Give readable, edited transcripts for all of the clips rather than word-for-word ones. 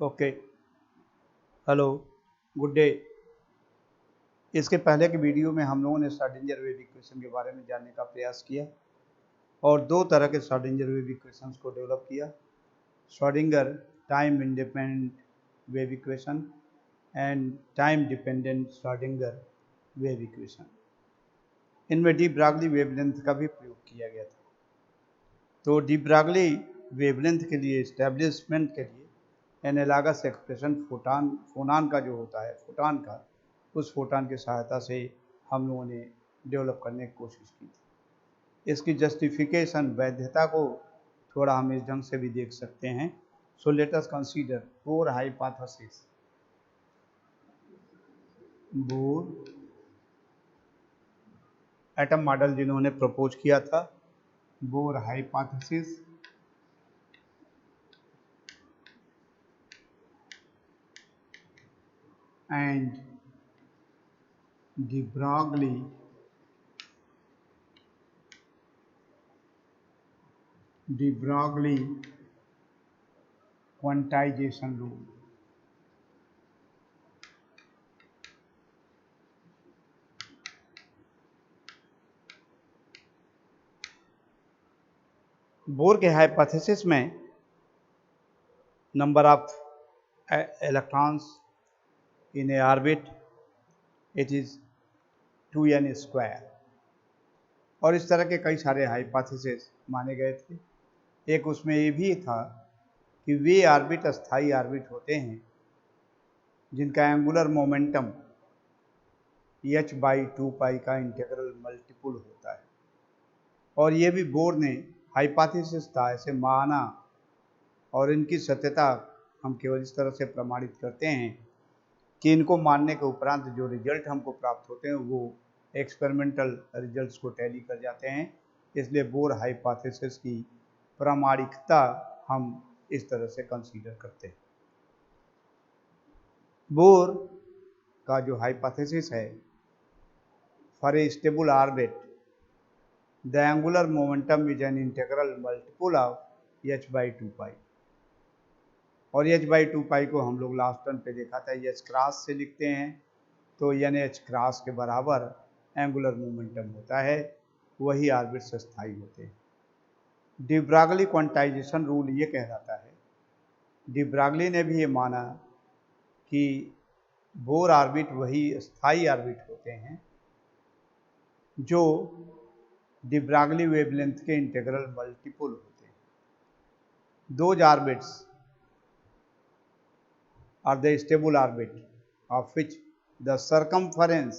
Okay, hello, good day. इसके पहले की वीडियो में हम लोगों ने श्रोडिंगर वेव इक्वेशन के बारे में जानने का प्रयास किया और दो तरह के श्रोडिंगर वेव इक्वेशंस को डेवलप किया। Schrodinger time independent wave equation and time dependent Schrodinger wave equation. इनमें डी ब्रागली वेवलेंथ का भी प्रयोग किया गया था। तो डी ब्रागली वेवलेंथ के लिए एस्टेब्लिशमेंट के लिए एनालॉगस एक्सप्रेशन फोनान का जो होता है, फोटान का, उस फोटान की सहायता से हम लोगों ने डेवलप करने की कोशिश की थी। इसकी जस्टिफिकेशन, वैधता को थोड़ा हम इस ढंग से भी देख सकते हैं। So let us consider bore hypothesis. Bore atom model जिन्होंने प्रपोज किया था, bore hypothesis, and de Broglie quantization rule। Bore के हाइपोथेसिस में number of electrons in A orbit it is 2n square, और इस तरह के कई सारे हाइपोथेसिस माने गए थे। एक उसमें ये भी था कि वे ऑर्बिट अस्थाई ऑर्बिट होते हैं जिनका एंगुलर मोमेंटम h/2π का इंटीग्रल मल्टीपल होता है। और ये भी बोर ने हाइपोथेसिस था, ऐसे माना, और इनकी सत्यता हम केवल इस तरह से प्रमाणित करते हैं कि इनको मानने के उपरांत जो रिजल्ट हमको प्राप्त होते हैं वो एक्सपेरिमेंटल रिजल्ट्स को टैली कर जाते हैं। इसलिए बोर हाइपोथेसिस की प्रामाणिकता हम इस तरह से कंसीडर करते हैं। बोर का जो हाइपोथेसिस है, for a stable orbit the angular momentum is an integral multiple of h/2π, और h/2π को हम लोग लास्ट टर्म पे देखा था, h क्रॉस से लिखते हैं, तो nh क्रॉस के बराबर एंगुलर मोमेंटम होता है, वही ऑर्बिट्स स्थायी होते हैं। डी ब्रागली क्वांटाइजेशन रूल ये कहलाता है, डी ब्रागली ने भी ये माना कि बोर ऑर्बिट वही स्थायी ऑर्बिट होते हैं जो डी ब्रागली वेवलेंथ के इंटीग्रल मल्टीपल होते हैं। Those orbits are the stable orbit of which the circumference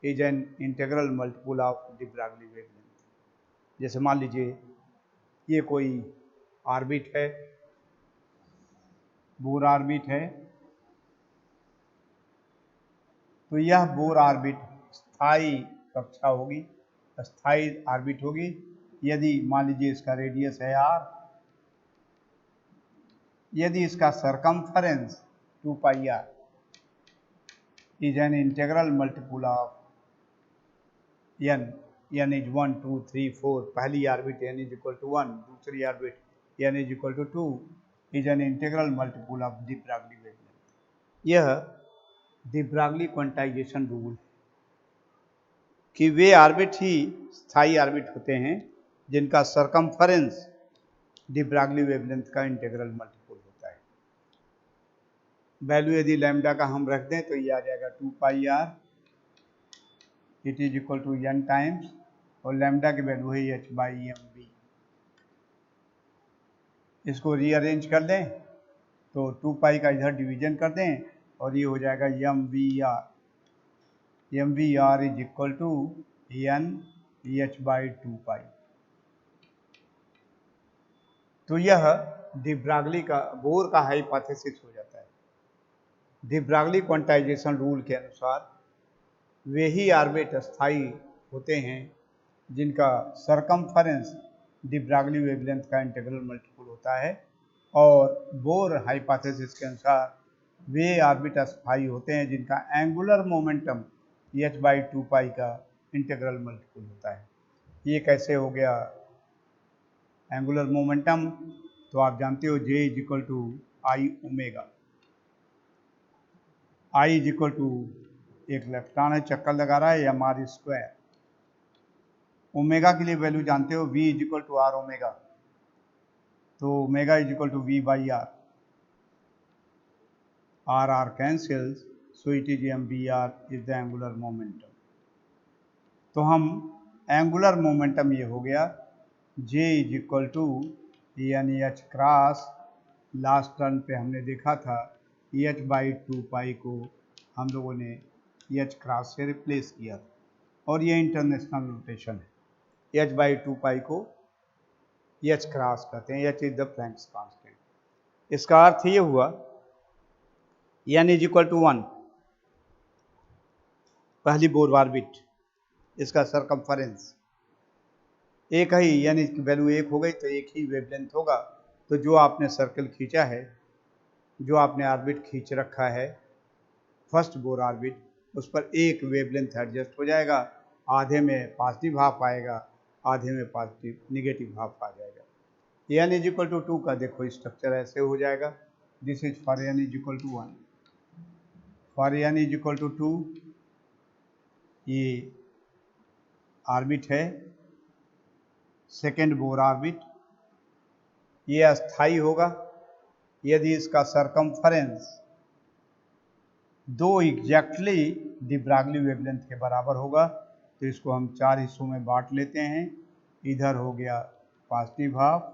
is an integral multiple of de Broglie wavelength। जैसे मान लीजिए ये कोई ऑर्बिट है, बोर ऑर्बिट है, तो यह बोर ऑर्बिट स्थायी कक्षा होगी, स्थायी ऑर्बिट होगी यदि मान लीजिए इसका रेडियस है r, यदि इसका circumference 2πr is an integral multiple of n is 1 2 3 4, पहली orbit n is equal to 1, दूसरी orbit n is equal to 2 is an integral multiple of de Broglie wavelength। यह de Broglie क्वांटाइजेशन रूल कि वे orbit ही स्थायी orbit होते हैं जिनका circumference de Broglie wavelength का integral multiple होता है। वैल्यू यदि लैम्डा का हम रख दें तो ये आ जाएगा 2πr, it is equal to n times, और लैम्डा की वैल्यू है h/mv। इसको रीअरेंज कर दें तो 2π का इधर डिवीजन कर दें और ये हो जाएगा mvr। mvr is equal to n h/2π। तो यह डी ब्रागली का, बोर का हाइपोथेसिस हो जाता है। डी ब्रागली क्वांटाइजेशन रूल के अनुसार वे ही ऑर्बिट स्थायी होते हैं जिनका सरकमफरेंस डी ब्रागली वेवलेंथ का इंटीग्रल मल्टीपल होता है, और बोर हाइपोथेसिस के अनुसार वे ऑर्बिट स्थायी होते हैं जिनका एंगुलर मोमेंटम h/2π का इंटीग्रल मल्टीपल होता है। ये कैसे हो गया एंगुलर मोमेंटम? तो आप जानते हो J is equal to I omega. I is equal to एक इलेक्ट्रॉन है चक्कर लगा रहा है एम आर स्क्वायर। ओमेगा के लिए वैल्यू जानते हो, V is equal to R omega, तो omega is equal to V by R, R cancels, so it is M B R is the angular momentum. तो हम एंगुलर मोमेंटम ये हो गया J इज इक्वल टू यानी H cross, last turn पे हमने देखा था एच बाई 2 पाई को हम लोगों ने एच क्रॉस से रिप्लेस किया था, और ये इंटरनेशनल नोटेशन है। एच बाई 2 पाई को एच क्रॉस कहते हैं, H is the Planck's constant. इसका अर्थ ये हुआ एन इज इक्वल टू 1 पहली बोर ऑर्बिट, इसका सरकमफरेंस एक ही, यानी इसकी वैल्यू 1 हो गई तो एक ही वेवलेंथ होगा। तो जो आपने सर्कल खींचा है, जो आपने ऑर्बिट खींच रखा है फर्स्ट बोर ऑर्बिट, उस पर एक वेवलेंथ एडजस्ट हो जाएगा, आधे में पॉजिटिव हाफ आएगा, आधे में पॉजिटिव निगेटिव हाफ आ जाएगा। एन इज इक्वल टू 2 का देखो स्ट्रक्चर ऐसे हो जाएगा, this is for N is equal to 1, for N is equal to 2 ये ऑर्बिट है सेकेंड बोर ऑर्बिट, ये अस्थाई होगा यदि इसका सरकमफरेंस दो एग्जैक्टली डी ब्रागली वेवलेंथ के बराबर होगा। तो इसको हम 4 हिस्सों में बांट लेते हैं, इधर हो गया पॉजिटिव हाफ,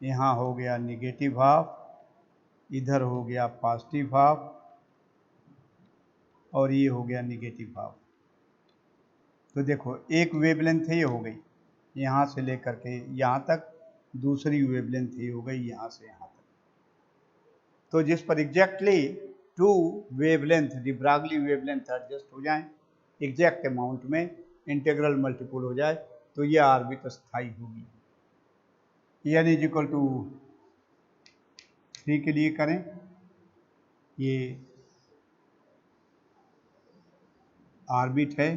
यहाँ हो गया निगेटिव हाफ, इधर हो गया पॉजिटिव हाफ, और ये हो गया निगेटिव हाफ। तो देखो एक वेवलेंथ ये हो गई यहाँ से लेकर के यहाँ तक, दूसरी वेवलेंथ ये हो गई यहाँ से यहाँ तक। तो जिस पर exactly 2 wavelength de Broglie wavelength adjust हो जाए एग्जैक्ट अमाउंट में, इंटीग्रल मल्टीपल हो जाए, तो ये ऑर्बिट स्थायी होगी। एन इज इक्वल टू 3 के लिए करें, ये ऑर्बिट है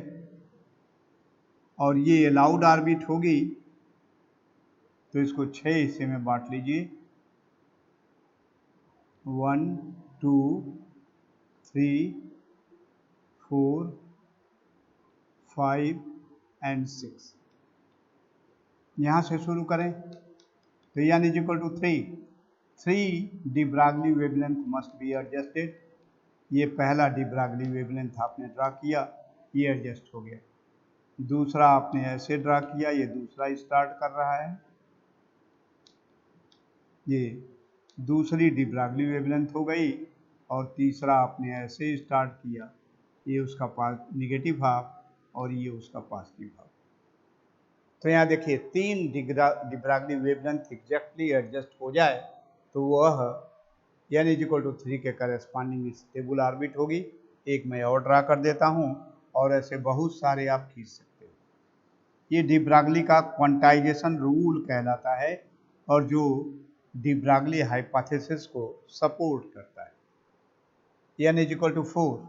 और ये अलाउड ऑर्बिट होगी, तो इसको 6 हिस्से में बांट लीजिए, 1 2 3 4 5 एंड 6। यहाँ से शुरू करें तो N is equal to 3 de Broglie wavelength must be adjusted. ये पहला डी ब्रागली वेवलेंथ आपने ड्रा किया, ये एडजस्ट हो गया। दूसरा आपने ऐसे ड्रा किया, ये दूसरा स्टार्ट कर रहा है, ये दूसरी डी ब्रागली वेवलेंथ हो गई, और तीसरा आपने ऐसे स्टार्ट किया, ये उसका निगेटिव हाफ और ये उसका पॉजिटिव हाफ। तो यहाँ देखिए 3 de Broglie wavelength exactly adjust हो जाए तो वह एन इज इक्वल टू 3 के करेस्पॉन्डिंग स्टेबल ऑर्बिट होगी। एक मैं और ड्रा कर देता हूँ, और ऐसे बहुत सारे आप खींच सकते हो। ये डी ब्रागली का क्वांटाइजेशन रूल कहलाता है, और जो डी ब्रागली हाइपोथेसिस को सपोर्ट करता है। एन इज इक्वल टू 4,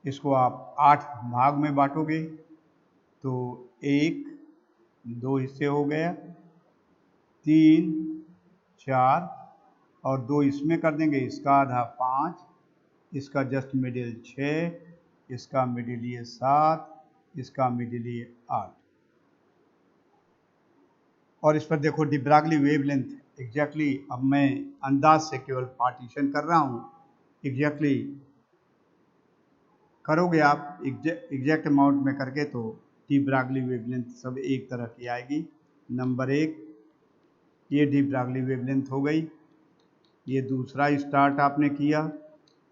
इसको आप 8 भाग में बांटोगे तो 1 2 हिस्से हो गया, 3 4 और 2 इसमें कर देंगे, इसका आधा 5, इसका जस्ट मिडिल 6, इसका मिडिल ये 7, इसका मिडिल ये 8। और इस पर देखो डी ब्रागली वेवलेंथ एग्जैक्टली, अब मैं अंदाज से केवल पार्टीशन कर रहा हूँ, एग्जैक्टली करोगे आप एग्जैक्ट अमाउंट में करके तो डी ब्रागली वेवलेंथ सब एक तरह की आएगी। नंबर 1 ये डी ब्रागली वेवलेंथ हो गई, ये दूसरा स्टार्ट आपने किया,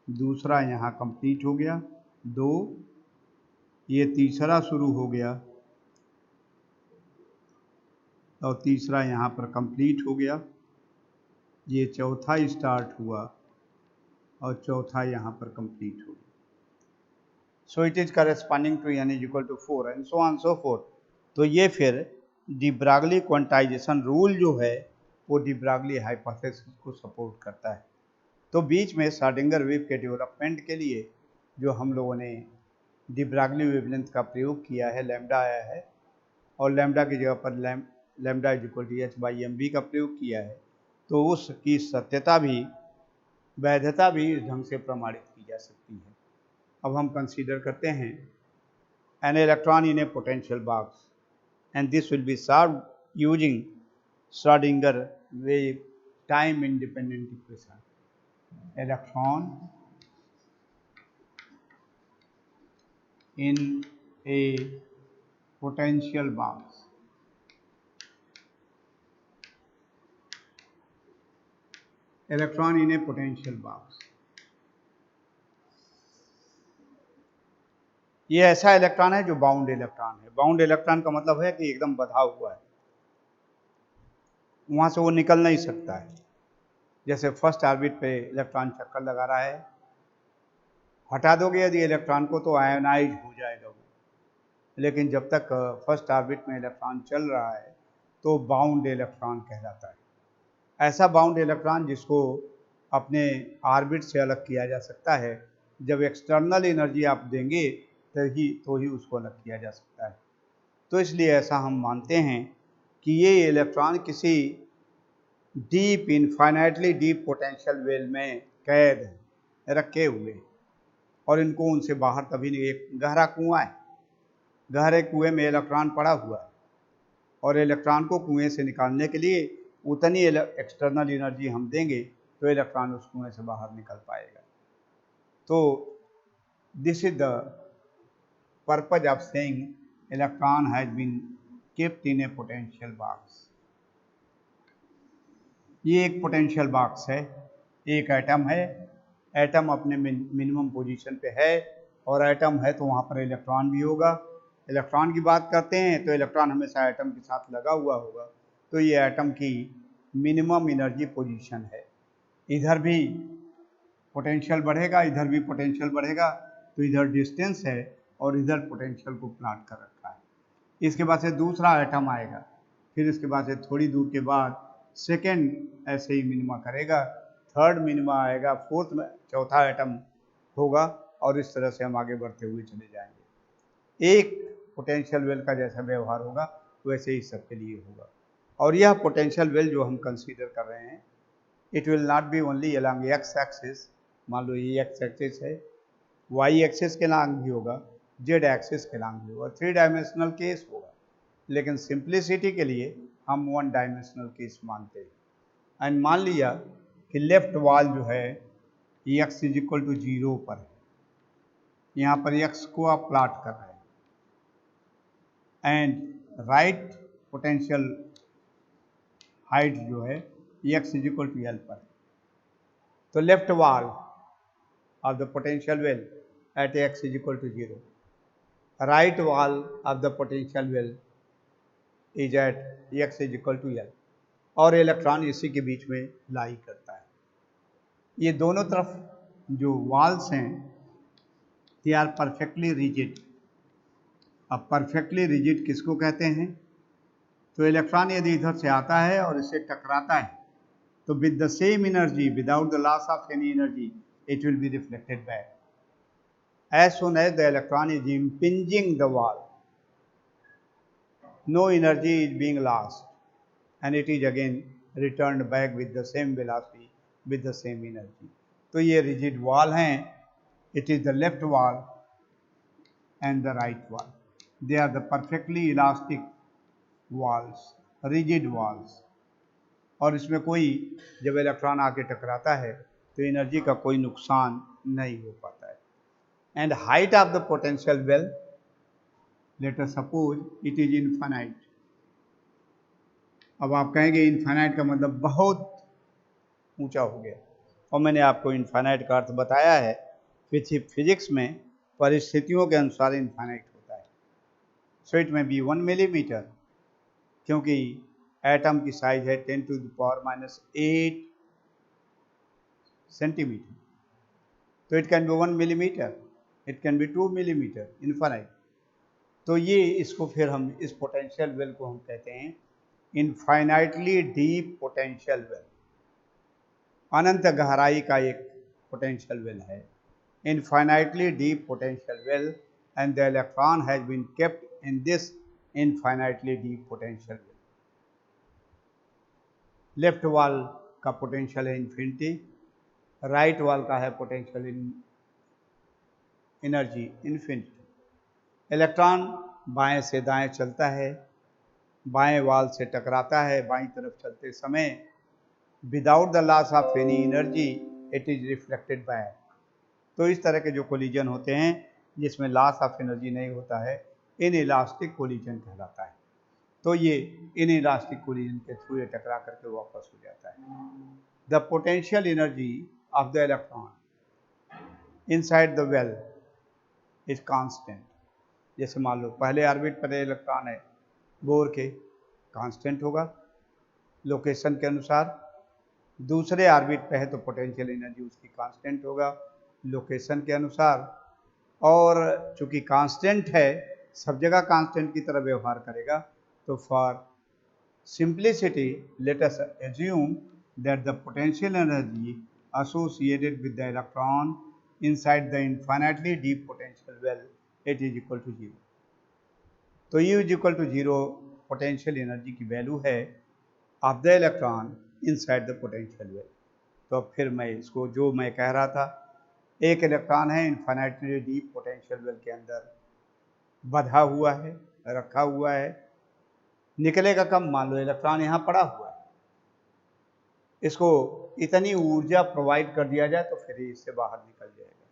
दूसरा यहाँ कंप्लीट हो गया, 2 ये तीसरा शुरू हो गया, और तीसरा यहाँ पर कंप्लीट हो गया, ये चौथा स्टार्ट हुआ और चौथा यहाँ पर कंप्लीट हो गया। So it is corresponding to N is equal to 4 and so on so fourth. तो ये फिर डी ब्रागली क्वांटाइजेशन रूल जो है वो डी ब्रागली हाइपोथेसिस को सपोर्ट करता है। तो बीच में श्रोडिंगर वेव के डेवलपमेंट के लिए जो हम लोगों ने डी ब्रागली वेवलेंथ का प्रयोग किया है, लैम्डा आया है, और लैम्डा की जगह पर lambda is equal to H by M B का प्रयोग किया है, तो उसकी सत्यता भी वैधता भी इस ढंग से प्रमाणित की जा सकती है। अब हम कंसीडर करते हैं an electron in a potential box, and this will be solved using Schrodinger wave time independent equation. Electron in a potential box. Electron in a potential box. ये ऐसा इलेक्ट्रॉन है जो बाउंड इलेक्ट्रॉन है। Bound electron का मतलब है कि एकदम बंधा हुआ है, वहां से वो निकल नहीं सकता है। जैसे फर्स्ट ऑर्बिट पे इलेक्ट्रॉन चक्कर लगा रहा है, हटा दोगे यदि इलेक्ट्रॉन को तो आयोनाइज हो जाएगा वो, लेकिन जब तक फर्स्ट ऑर्बिट में इलेक्ट्रॉन चल रहा है तो बाउंड इलेक्ट्रॉन कहलाता है। ऐसा बाउंड इलेक्ट्रॉन जिसको अपने ऑर्बिट से अलग किया जा सकता है, जब एक्सटर्नल एनर्जी आप देंगे तो ही उसको अलग किया जा सकता है। तो इसलिए ऐसा हम मानते हैं कि ये इलेक्ट्रॉन किसी deep infinitely deep potential well में कैद है, रखे हुए, और इनको उनसे बाहर कभी नहीं। एक गहरा कुआं है, गहरे कुएं में इलेक्ट्रॉन पड़ा हुआ है, और इलेक्ट्रॉन को कुएं से निकालने के लिए उतनी एक्सटर्नल एनर्जी हम देंगे तो इलेक्ट्रॉन उस कुएं से बाहर निकल पाएगा। तो this is the purpose of saying electron has been kept in a potential box. ये एक पोटेंशियल बॉक्स है, एक एटम है, एटम अपने मिनिमम पोजीशन पे है, और एटम है तो वहाँ पर इलेक्ट्रॉन भी होगा। इलेक्ट्रॉन की बात करते हैं तो इलेक्ट्रॉन हमेशा एटम के साथ लगा हुआ होगा, तो ये एटम की मिनिमम एनर्जी पोजीशन है। इधर भी पोटेंशियल बढ़ेगा, इधर भी पोटेंशियल बढ़ेगा, तो इधर डिस्टेंस है और इधर पोटेंशियल को प्लॉट कर रखा है। इसके बाद से दूसरा एटम आएगा, फिर इसके बाद से थोड़ी दूर के बाद सेकेंड ऐसे ही मिनिमा करेगा, थर्ड मिनिमा आएगा, फोर्थ में चौथा एटम होगा, और इस तरह से हम आगे बढ़ते हुए चले जाएंगे। एक पोटेंशियल वेल का जैसा व्यवहार होगा वैसे ही सबके लिए होगा। और यह पोटेंशियल वेल जो हम कंसीडर कर रहे हैं, it will not B only along x axis. मान लो ये एक्स एक्सिस है, वाई एक्सिस के लॉन्ग भी होगा, जेड एक्सिस के लॉन्ग भी होगा, 3 डायमेंशनल केस होगा, लेकिन सिंप्लिसिटी के लिए हम 1 डायमेंशनल केस मानते हैं। एंड मान लिया कि लेफ्ट वॉल जो है x इज इक्वल टू 0 पर है, यहाँ पर x को आप प्लॉट कर रहे हैं, एंड राइट पोटेंशियल हाइट जो है x is equal to L पर है। तो left wall of the potential well at x is equal to 0, right wall of the potential well is at x is equal to L, और electron इसी के बीच में लाई करता है। ये दोनों तरफ जो वॉल्स हैं दे आर परफेक्टली रिजिड। अब परफेक्टली रिजिड किसको कहते हैं? तो इलेक्ट्रॉन यदि इधर से आता है और इससे टकराता है तो with the same energy, without the loss of any energy, it will be reflected back. As soon as the electron is impinging the wall, no energy is being lost, and it is again returned back with the same velocity with the same energy. तो ये rigid wall हैं, it is the left wall and the right wall. They are the perfectly elastic walls, rigid walls. और इसमें कोई जब electron आके टकराता है तो एनर्जी का कोई नुकसान नहीं हो पाता है। And height of the potential well, let us suppose it is infinite. अब आप कहेंगे इनफाइनाइट का मतलब बहुत ऊंचा हो गया, और मैंने आपको इनफाइनाइट का अर्थ बताया है। फिजिक्स में परिस्थितियों के अनुसार इनफाइनाइट होता है। सो इट में बी 1 मिलीमीटर, क्योंकि एटम की साइज है 10 टू द पावर -8 सेंटीमीटर, तो it can be 1 millimetre, it can be 2 millimetre, infinite. तो ये इसको फिर हम इस पोटेंशियल वेल को हम कहते हैं इनफाइनाइटली डीप पोटेंशियल वेल। अनंत गहराई का एक पोटेंशियल वेल है, infinitely deep potential well, and the electron has been kept in this infinitely deep potential well. Left wall का पोटेंशियल है इन्फिनिटी, राइट वाल का है पोटेंशियल एनर्जी इन्फिनिट। इलेक्ट्रॉन बाएं से दाएं चलता है, बाएं वाल से टकराता है बाईं तरफ चलते समय, without the loss of any energy it is reflected back. तो इस तरह के जो कोलिजन होते हैं जिसमें लॉस ऑफ एनर्जी नहीं होता है, इन इलास्टिक कोलिजन कहलाता है। तो ये इन इलास्टिक कोलिजन के थ्रू ये टकरा करके वापस हो जाता है। The potential energy of the electron inside the well is constant. जैसे मान लो पहले ऑर्बिट पर इलेक्ट्रॉन है बोर के, कांस्टेंट होगा लोकेशन के अनुसार। दूसरे ऑर्बिट पे है तो पोटेंशियल एनर्जी उसकी कांस्टेंट होगा लोकेशन के अनुसार। और चूंकि कांस्टेंट है, सब जगह कांस्टेंट की तरह व्यवहार करेगा, तो for simplicity let us assume that the potential energy associated with the electron inside the infinitely deep potential well, it is equal to 0। तो U is equal to 0 potential energy की वैल्यू है of the electron inside the potential well. तो अब फिर मैं इसको जो मैं कह रहा था, एक इलेक्ट्रॉन है इन्फिनिटली डीप पोटेंशियल वेल के अंदर बंधा हुआ है, रखा हुआ है, निकलेगा कब? मान लो इलेक्ट्रॉन यहाँ पड़ा हुआ है, इसको इतनी ऊर्जा प्रोवाइड कर दिया जाए तो फिर इससे बाहर निकल जाएगा,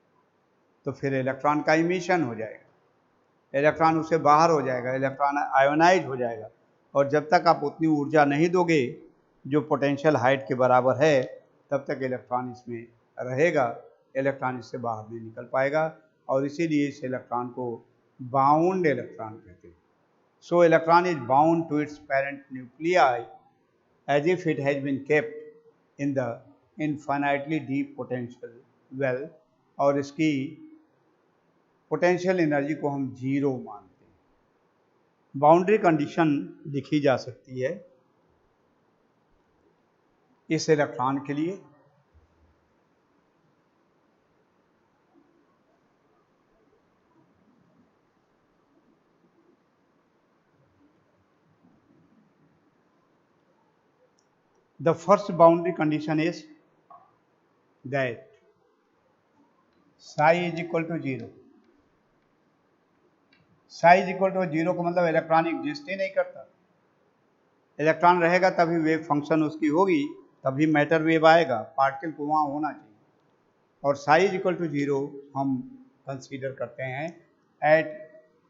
तो फिर इलेक्ट्रॉन का इमिशन हो जाएगा, इलेक्ट्रॉन उससे बाहर हो जाएगा, इलेक्ट्रॉन आयोनाइज हो जाएगा। और जब तक आप उतनी ऊर्जा नहीं दोगे जो पोटेंशियल हाइट के बराबर है, तब तक इलेक्ट्रॉन इसमें रहेगा, इलेक्ट्रॉन इससे बाहर नहीं निकल पाएगा। और इसीलिए इस इलेक्ट्रॉन को बाउंड इलेक्ट्रॉन कहते हैं। So electron is bound to its parent nuclei as if it has been kept in the infinitely deep potential well. और इसकी पोटेंशियल एनर्जी को हम 0 मानते हैं। बाउंड्री कंडीशन लिखी जा सकती है इस इलेक्ट्रॉन के लिए। The first boundary condition is that psi is equal to 0। psi is equal to 0 का मतलब इलेक्ट्रॉन एग्जिस्ट ही नहीं करता। इलेक्ट्रॉन रहेगा तभी वेव फंक्शन उसकी होगी, तभी मैटर वेव आएगा, पार्टिकल को वहाँ होना चाहिए। और psi is equal to 0 हम कंसीडर करते हैं at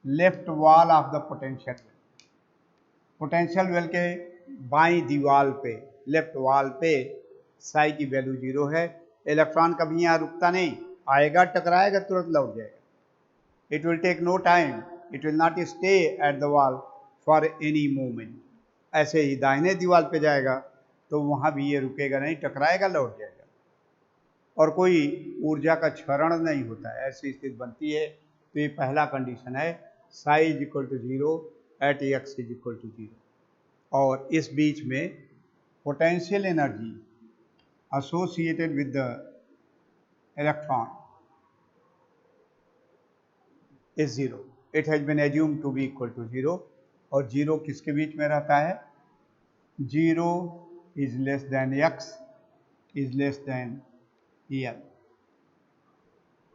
left wall of the potential well. Potential well के बाईं दीवार पे, लेफ्ट वॉल पे psi की वैल्यू 0 है। इलेक्ट्रॉन कभी यहाँ रुकता नहीं, आएगा टकराएगा तुरंत लौट जाएगा। It will take no time, it will not stay at the wall for any moment. ऐसे ही दाहिने दीवार पे जाएगा तो वहाँ भी ये रुकेगा नहीं, टकराएगा लौट जाएगा, और कोई ऊर्जा का क्षरण नहीं होता है, ऐसी स्थिति बनती है। तो ये पहला कंडीशन है, psi is equal to 0 at x is equal to 0। और इस बीच में potential energy associated with the electron is 0। It has been assumed to be equal to 0। और 0 किसके बीच में रहता है? 0 is less than x is less than L।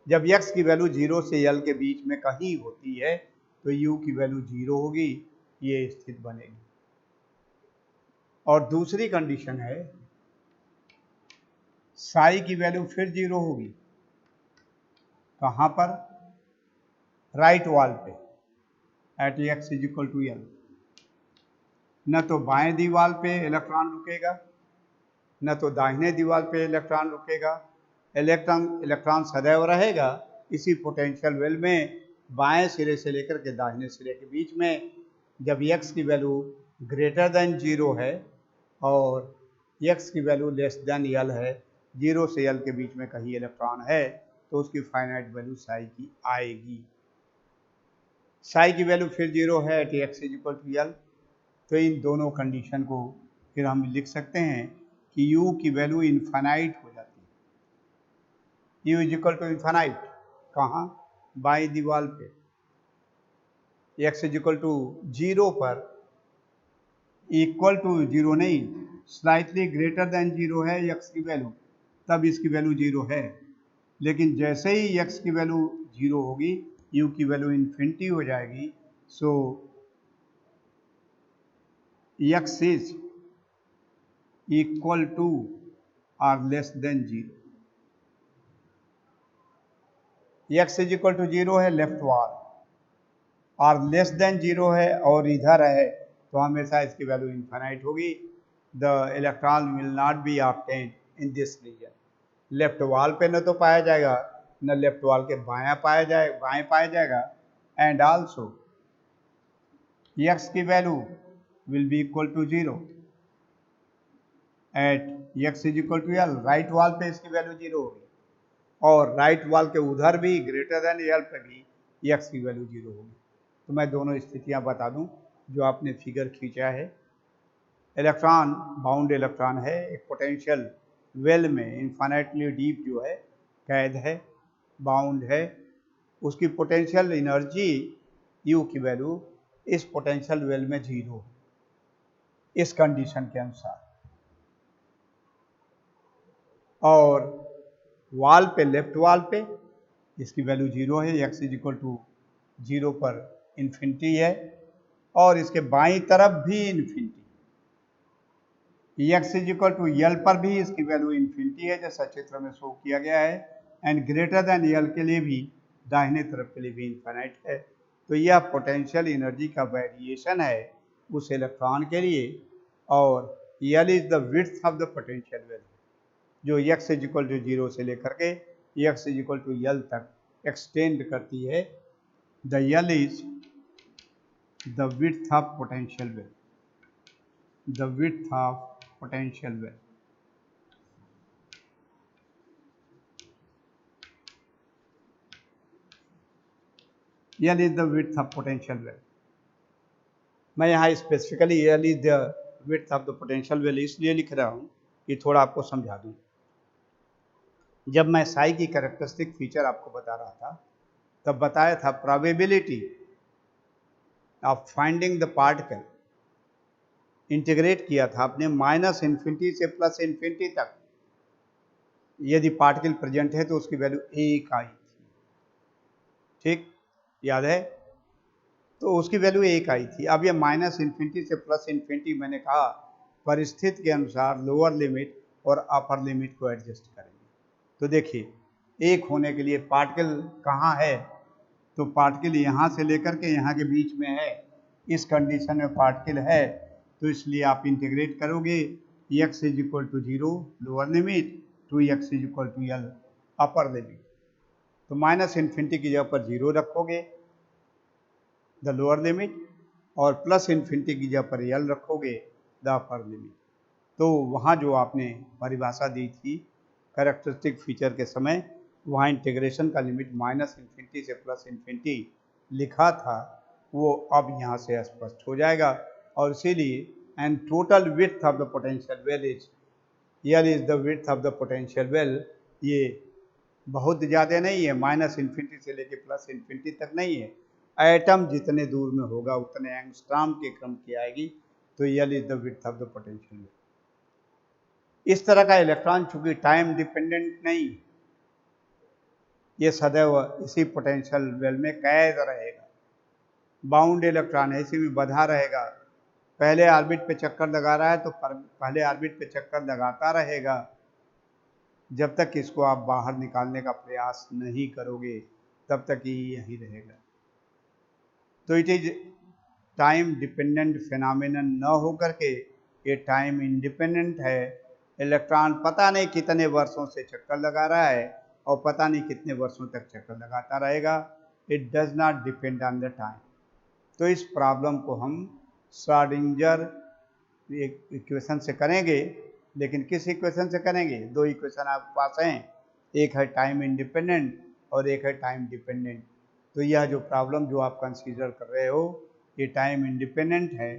जब x की वैल्यू 0 से L के बीच में कहीं होती है तो U की वैल्यू 0 होगी, ये स्थिति बनेगी। और दूसरी कंडीशन है psi की वैल्यू फिर 0 होगी। कहाँ पर? राइट वॉल पे at x is equal to L। न तो बाएं दीवार पे इलेक्ट्रॉन रुकेगा, न तो दाहिने दीवार पे इलेक्ट्रॉन रुकेगा। इलेक्ट्रॉन सदैव रहेगा इसी पोटेंशियल वेल में, बाएं सिरे से लेकर के दाहिने सिरे के बीच में। जब x की वैल्यू ग्रेटर देन 0 है और x की वैल्यू लेस देन L है, 0 से L के बीच में कहीं इलेक्ट्रॉन है, तो उसकी फाइनाइट वैल्यू psi की आएगी। psi की वैल्यू फिर 0 है at x is equal to L। तो इन दोनों कंडीशन को फिर हम लिख सकते हैं कि U की वैल्यू इन्फानाइट हो जाती है। U is equal to infinite कहाँ? बाई दीवार पे। x इज इक्वल टू 0 पर, इक्वल टू 0 नहीं, स्लाइटली ग्रेटर देन 0 है x की वैल्यू, तब इसकी वैल्यू 0 है। लेकिन जैसे ही x की वैल्यू 0 होगी, u की वैल्यू इन्फिनिटी हो जाएगी। So x is equal to or less than 0। x is equal to 0 है लेफ्ट वाल, और लेस देन 0 है और इधर है, तो हमेशा इसकी वैल्यू इनफाइनाइट होगी। The electron will not be obtain in this region. Left wall पे न तो पाया जाएगा, न लेफ्ट वाल के बाएं पाया जाएगा। एंड आल्सो x की value will be equal to 0 at x is equal to l। Right wall पे इसकी वैल्यू 0 होगी, और राइट वाल के उधर भी ग्रेटर देन l पे भी x की वैल्यू 0 होगी। तो मैं दोनों स्थितियां बता दूं जो आपने फिगर खींचा है। इलेक्ट्रॉन बाउंड इलेक्ट्रॉन है, एक पोटेंशियल वेल में इन्फाइनाइटली डीप जो है कैद है, बाउंड है। उसकी पोटेंशियल एनर्जी U की वैल्यू इस पोटेंशियल वेल में 0 है इस कंडीशन के अनुसार। और वाल पे, लेफ्ट वाल पे इसकी वैल्यू 0 है, x इज इक्वल टू 0 पर इन्फिनिटी है, और इसके बाईं तरफ भी infinity. x is equal to l पर भी इसकी वैल्यू इन्फिनिटी है, जैसा चित्र में शो किया गया है। एंड ग्रेटर देन l के लिए भी, दाहिने तरफ के लिए भी इन्फाइनाइट है। तो यह पोटेंशियल एनर्जी का वेरिएशन है उस इलेक्ट्रॉन के लिए। और l is the width of the potential well, जो x इज इक्वल टू 0 से लेकर के x is equal to l तक एक्सटेंड करती है। The l is the width of potential well, the width of potential well। L is the width of potential well। मैं यहाँ specifically L is the width of the potential well इसलिए लिख रहा हूँ कि थोड़ा आपको समझा दूँ। जब मैं साई की कैरेक्टरिस्टिक फीचर आपको बता रहा था, तब बताया था probability of finding the particle, integrate किया था आपने माइनस इन्फिनिटी से प्लस इन्फिनिटी तक। यदि पार्टिकल प्रेजेंट है तो उसकी वैल्यू 1 आई थी, ठीक याद है? तो उसकी वैल्यू 1 आई थी। अब ये माइनस इन्फिनिटी से प्लस इन्फिनिटी, मैंने कहा परिस्थिति के अनुसार लोअर लिमिट और अपर लिमिट को एडजस्ट करेंगे। तो देखिए, 1 होने के लिए पार्टिकल कहाँ है, तो पार्टिकल यहाँ से लेकर के यहाँ के बीच में है। इस कंडीशन में पार्टिकल है, तो इसलिए आप इंटीग्रेट करोगे x is equal to 0 lower limit to x is equal to l upper limit. तो माइनस इन्फिनिटी की जगह पर 0 रखोगे द लोअर लिमिट, और प्लस इन्फिनिटी की जगह पर l रखोगे द अपर लिमिट। तो वहाँ जो आपने परिभाषा दी थी कैरेक्टरिस्टिक फीचर के समय, वहाँ इंटीग्रेशन का लिमिट माइनस इन्फिनिटी से प्लस इन्फिनिटी लिखा था, वो अब यहाँ से स्पष्ट हो जाएगा। और इसीलिए and total width of the potential well is L is the width of the potential well. ये बहुत ज़्यादा नहीं है, माइनस इन्फिनिटी से लेके प्लस इन्फिनिटी तक नहीं है। एटम जितने दूर में होगा उतने एंगस्ट्रॉम के क्रम की आएगी। तो L is the width of the potential well. इस तरह का इलेक्ट्रॉन चूंकि टाइम डिपेंडेंट नहीं, ये सदैव इसी पोटेंशियल वेल में कैद रहेगा। बाउंड इलेक्ट्रॉन है, इसी में बंधा रहेगा। पहले ऑर्बिट पे चक्कर लगा रहा है तो पहले ऑर्बिट पे चक्कर लगाता रहेगा जब तक इसको आप बाहर निकालने का प्रयास नहीं करोगे, तब तक ये यही रहेगा। तो it is time dependent phenomenon न हो करके ये टाइम इंडिपेंडेंट है। इलेक्ट्रॉन पता नहीं कितने वर्षों से चक्कर लगा रहा है और पता नहीं कितने वर्षों तक चक्कर लगाता रहेगा। It does not depend on the time. तो इस प्रॉब्लम को हम श्रोडिंगर इक्वेशन से करेंगे। लेकिन किस इक्वेशन से करेंगे? 2 इक्वेशन आपके पास हैं, एक है टाइम इंडिपेंडेंट और एक है टाइम डिपेंडेंट। तो यह जो प्रॉब्लम जो आप कंसीडर कर रहे हो ये टाइम इंडिपेंडेंट है।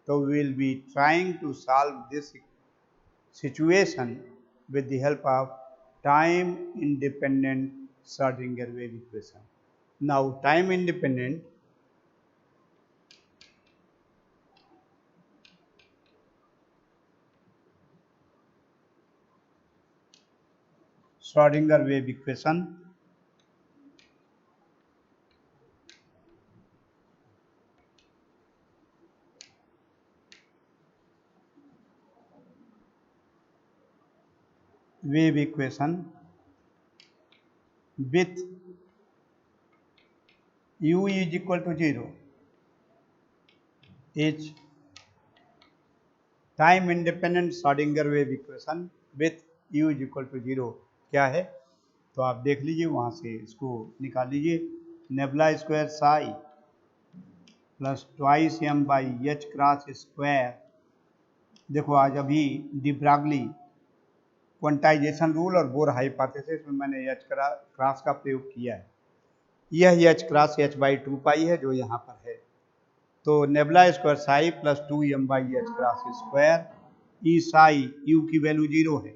तो we will be trying to solve this situation with the help of time independent Schrodinger wave equation. Now time independent Schrodinger wave equation with u is equal to 0 is time independent Schrodinger wave equation with u is equal to 0 क्या है? तो आप देख लीजिए, वहाँ से इसको निकाल लीजिए। Nebula square psi plus twice M by H cross square. देखो आज अभी डी ब्रागली क्वांटाइजेशन रूल और बोर हाइपोथेसिस में मैंने एच क्रॉस का प्रयोग किया है। यह H cross H by 2 pi है जो यहाँ पर है। तो nebula square psi plus 2m by H cross square E psi, U की वैल्यू 0 है,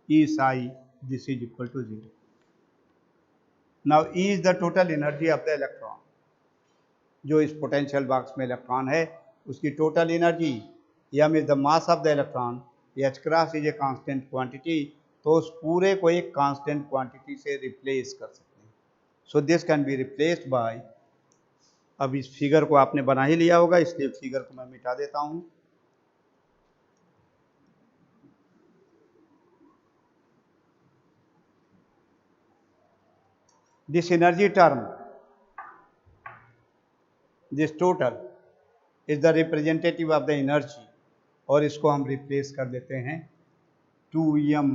E psi this is equal to 0। Now E is the total energy of the electron. जो इस पोटेंशियल बॉक्स में इलेक्ट्रॉन है उसकी total energy, m is the mass of the electron, H cross is a constant quantity, तो उस पूरे को एक कांस्टेंट क्वांटिटी से रिप्लेस कर सकते हैं। So this can be replaced by, अब इस फिगर को आपने बना ही लिया होगा इसलिए फिगर को मैं मिटा देता हूं। This energy term, this total is the representative of the energy, और इसको हम रिप्लेस कर देते हैं 2m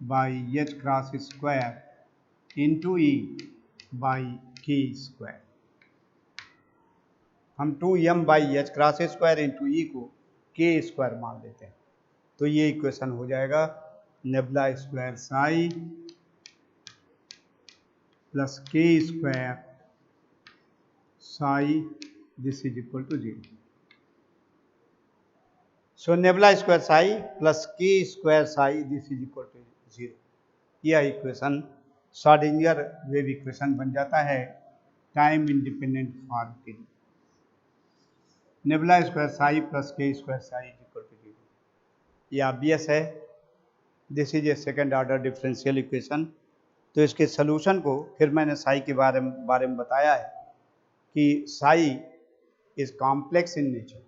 by H cross square into E by K square. हम 2m by H cross square into E को के स्क्वायर मान देते हैं, तो ये इक्वेशन हो जाएगा nebula square psi plus K square psi this is equal to 0। So nebula square psi plus K square psi this is equal to 0। यह equation Schrodinger wave equation बन जाता है टाइम इंडिपेंडेंट फॉर्म के लिए। Nebula square psi plus K square psi equal to 0, ये obvious है। This is a second order differential equation. तो इसके सोल्यूशन को फिर मैंने साई के बारे में बताया है कि Sai is complex in nature.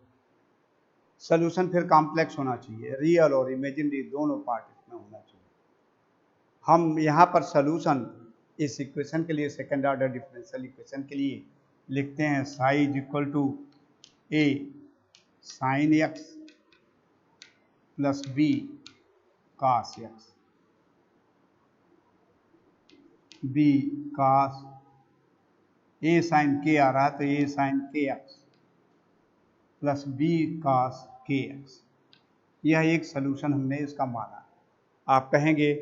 Solution फिर कॉम्प्लेक्स होना चाहिए, रियल और इमेजिनरी दोनों पार्ट इसमें होना चाहिए। हम यहाँ पर सोल्यूशन इस इक्वेशन के लिए, सेकेंड ऑर्डर डिफरेंशियल इक्वेशन के लिए लिखते हैं psi is equal to a sine x plus b cos x, b cos, a sine k आ रहा है तो a sine k x plus b cos k x. यह एक सोल्यूशन हमने इसका माना। आप कहेंगे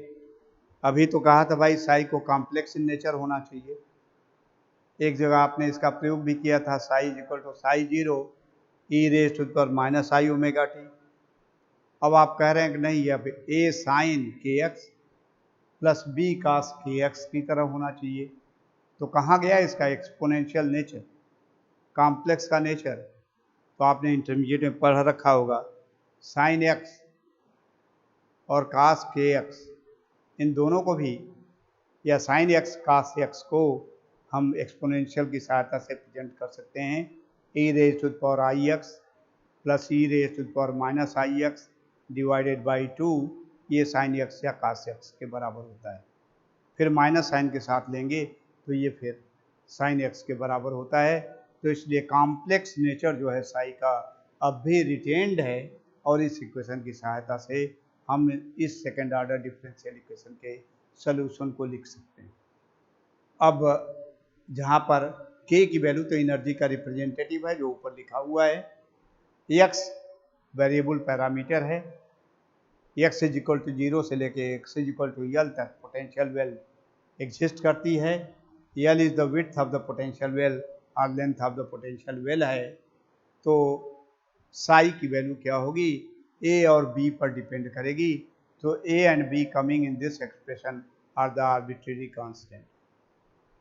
अभी तो कहा था भाई साई को कॉम्प्लेक्स इन नेचर होना चाहिए, एक जगह आपने इसका प्रयोग भी किया था psi is equal to psi 0 e raise to power minus i omega t. अब आप कह रहे हैं कि नहीं, अब a sine k x plus b cos k x की तरह होना चाहिए। तो कहाँ गया इसका एक्सपोनेंशियल नेचर, कॉम्प्लेक्स का नेचर? तो आपने इंटरमीडिएट में पढ़ रखा होगा साइन एक्स और कॉस के एक्स, इन दोनों को भी, या साइन एक्स कॉस एक्स को हम एक्सपोनेंशियल की सहायता से प्रेजेंट कर सकते हैं E raise to power I X plus E raise to power minus I X divided by 2, ये साइन एक्स या कॉस एक्स के बराबर होता है। फिर माइनस साइन के साथ लेंगे तो ये फिर साइन एक्स के बराबर होता है। तो इसलिए कॉम्प्लेक्स नेचर जो है साई का अब भी रिटेन्ड है, और इस इक्वेशन की सहायता से हम इस सेकेंड ऑर्डर डिफरेंशियल इक्वेशन के सोल्यूशन को लिख सकते हैं। अब जहाँ पर k की वैल्यू तो एनर्जी का रिप्रेजेंटेटिव है जो ऊपर लिखा हुआ है, x वेरिएबल पैरामीटर है, x इज इक्वल टू 0 से लेके x is equal to L तक पोटेंशियल वेल एग्जिस्ट करती है। L is the width of the potential well और length of the potential well है। तो साई की वैल्यू क्या होगी, a और b पर डिपेंड करेगी। तो a and b coming in this expression are the arbitrary constant,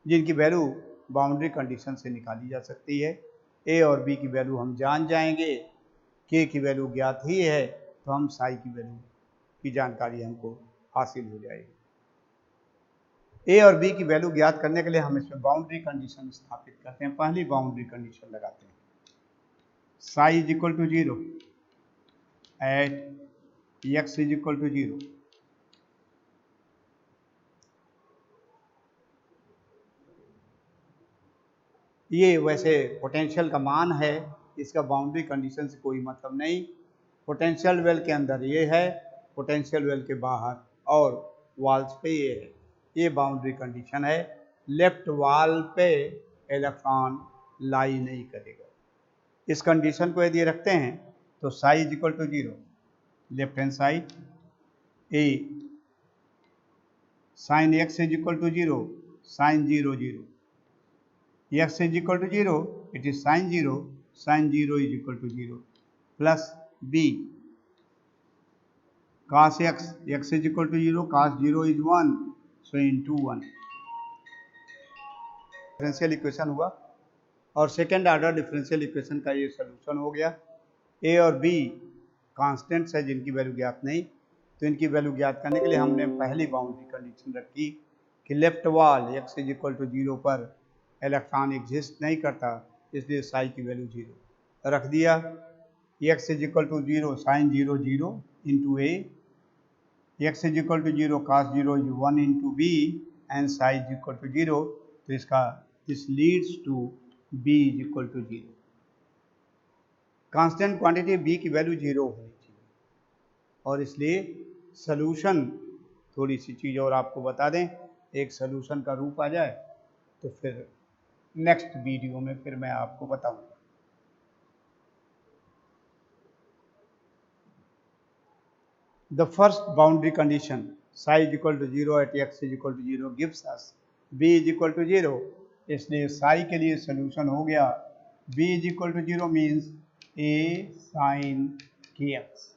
जिनकी वैल्यू बाउंड्री कंडीशन से निकाली जा सकती है। a और b की वैल्यू हम जान जाएंगे, k की वैल्यू ज्ञात ही है, तो हम साई की वैल्यू की जानकारी हमको हासिल हो जाएगी। ए और बी की वैल्यू ज्ञात करने के लिए हम इसमें बाउंड्री कंडीशन स्थापित करते हैं। पहली बाउंड्री कंडीशन लगाते हैं, psi is equal to 0 at x is equal to 0। ये वैसे पोटेंशियल का मान है, इसका बाउंड्री कंडीशन से कोई मतलब नहीं। पोटेंशियल वेल के अंदर ये है, पोटेंशियल वेल के बाहर और वॉल्स पे ये है। ये बाउंड्री कंडीशन है। लेफ्ट वॉल पे इलेक्ट्रॉन लाई नहीं करेगा। इस कंडीशन को यदि रखते हैं तो psi is equal to 0, left hand side a sine x is equal to 0, sine 0 0, x is equal to 0, it is sin 0, sin 0 is equal to 0, plus b cos x, x is equal to 0, cos 0 is 1, so into 1। Differential equation हुआ और second order differential equation का ये solution हो गया। a और b constants है जिनकी value ज्ञात नहीं, तो इनकी वैल्यू ज्ञात करने के लिए हमने पहली बाउंड्री कंडीशन रखी कि left wall x is equal to 0 पर इलेक्ट्रॉन एग्जिस्ट नहीं करता, इसलिए साई की वैल्यू 0 रख दिया। x is equal to 0 sine 0 0 into a, x is equal to 0 cos 0 is 1 into b and psi is equal to 0, तो इसका this leads to b is equal to 0। Constant quantity b की value 0 होनी चाहिए और इसलिए solution, थोड़ी सी चीज़ और आपको बता दें, एक सॉल्यूशन का रूप आ जाए तो फिर नेक्स्ट वीडियो में फिर मैं आपको बताऊंगा। The first boundary condition psi is equal to 0 at x is equal to 0 gives us b is equal to 0, इसलिए साई के लिए सोल्यूशन हो गया b is equal to 0 means a sine k x,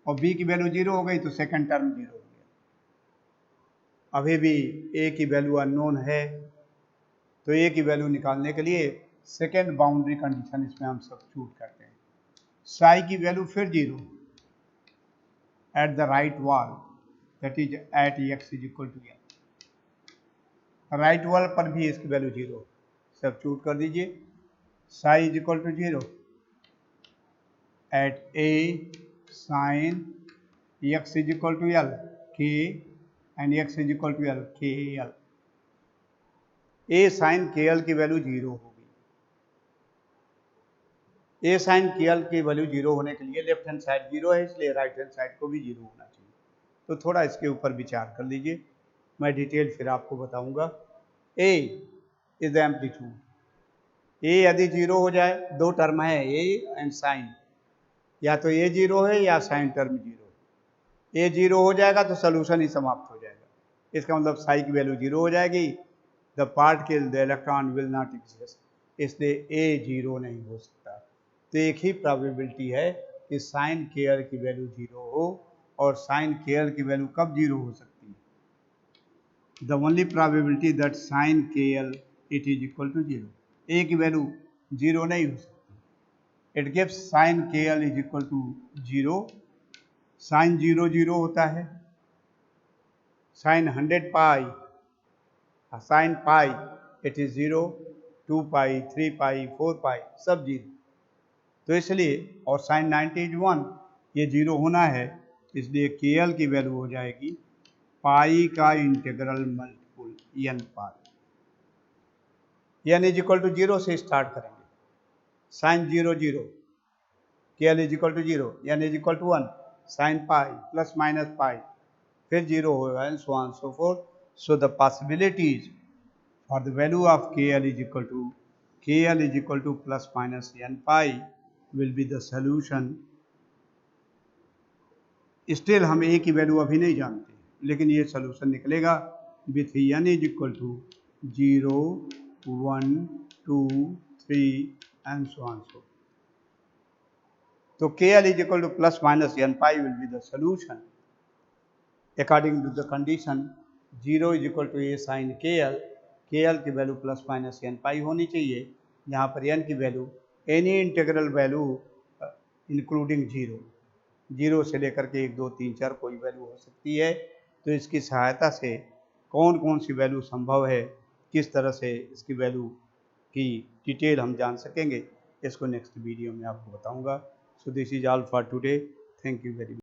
और बी की value 0 हो गई तो सेकंड टर्म 0 हो गया। अभी भी ए की वैल्यू अननोन है, तो ए की वैल्यू निकालने के लिए सेकेंड बाउंड्री कंडीशन इसमें हम सब्स्टिट्यूट करते हैं। साई की वैल्यू फिर 0 at the right wall, that is at x is equal to L. Right wall पर भी इसकी वैल्यू 0 सब्स्टिट्यूट कर दीजिए। Psi is equal to 0 at A sine x is equal to L K and X is equal to L K L. A sine के L की value 0 होगी। A sine के L की वैल्यू 0 होने के लिए लेफ्ट हैंड साइड 0 है, इसलिए राइट हैंड साइड को भी 0 होना चाहिए। तो थोड़ा इसके ऊपर विचार कर लीजिए, मैं डिटेल फिर आपको बताऊंगा। ए इज द एम्पलीट्यूड, ए यदि 0 हो जाए, दो टर्म है ए एंड साइन, या तो ए 0 है या साइन टर्म 0। ए 0 हो जाएगा तो सोल्यूशन ही समाप्त हो जाएगा। इसका मतलब साई की वैल्यू 0 हो जाएगी, the particle the electron will not exist, इसलिए ए 0 नहीं हो सकता। तो एक ही प्रोबेबिलिटी है कि साइन के एल की वैल्यू 0 हो, और साइन के एल की वैल्यू कब 0 हो सकती है? The only probability that sine के L it is equal to 0, A की वैल्यू 0 नहीं हो सकती। इट गिव्स साइन के L is equal to 0, sine 0 0 होता है, sine 100 pi, sine pi it is 0, 2 pi 3 pi 4 pi सब 0, तो इसलिए, और साइन 90 इज 1, ये 0 होना है, इसलिए के एल की वैल्यू हो जाएगी पाई का integral multiple N pi. N is equal to 0 से स्टार्ट करेंगे, sine 0 0, K L is equal to 0, N is equal to 1, sine pi plus minus pi, फिर 0 होगा and so on so forth. So the possibilities for the value of K L is equal to plus minus N pi will be the solution। Still हम A की value अभी नहीं जानते, लेकिन ये solution निकलेगा with n is equal to 0 1 2 3 and so on so. तो k L is equal to plus minus N pi will be the solution according to the condition 0 is equal to a sine के L की value plus minus N pi होनी चाहिए, यहाँ पर n की value any integral value including 0 से लेकर के 1 2 3 4 कोई वैल्यू हो सकती है। तो इसकी सहायता से कौन कौन सी वैल्यू संभव है, किस तरह से इसकी वैल्यू की डिटेल हम जान सकेंगे, इसको नेक्स्ट वीडियो में आपको बताऊंगा। So this is all for today. Thank you very much.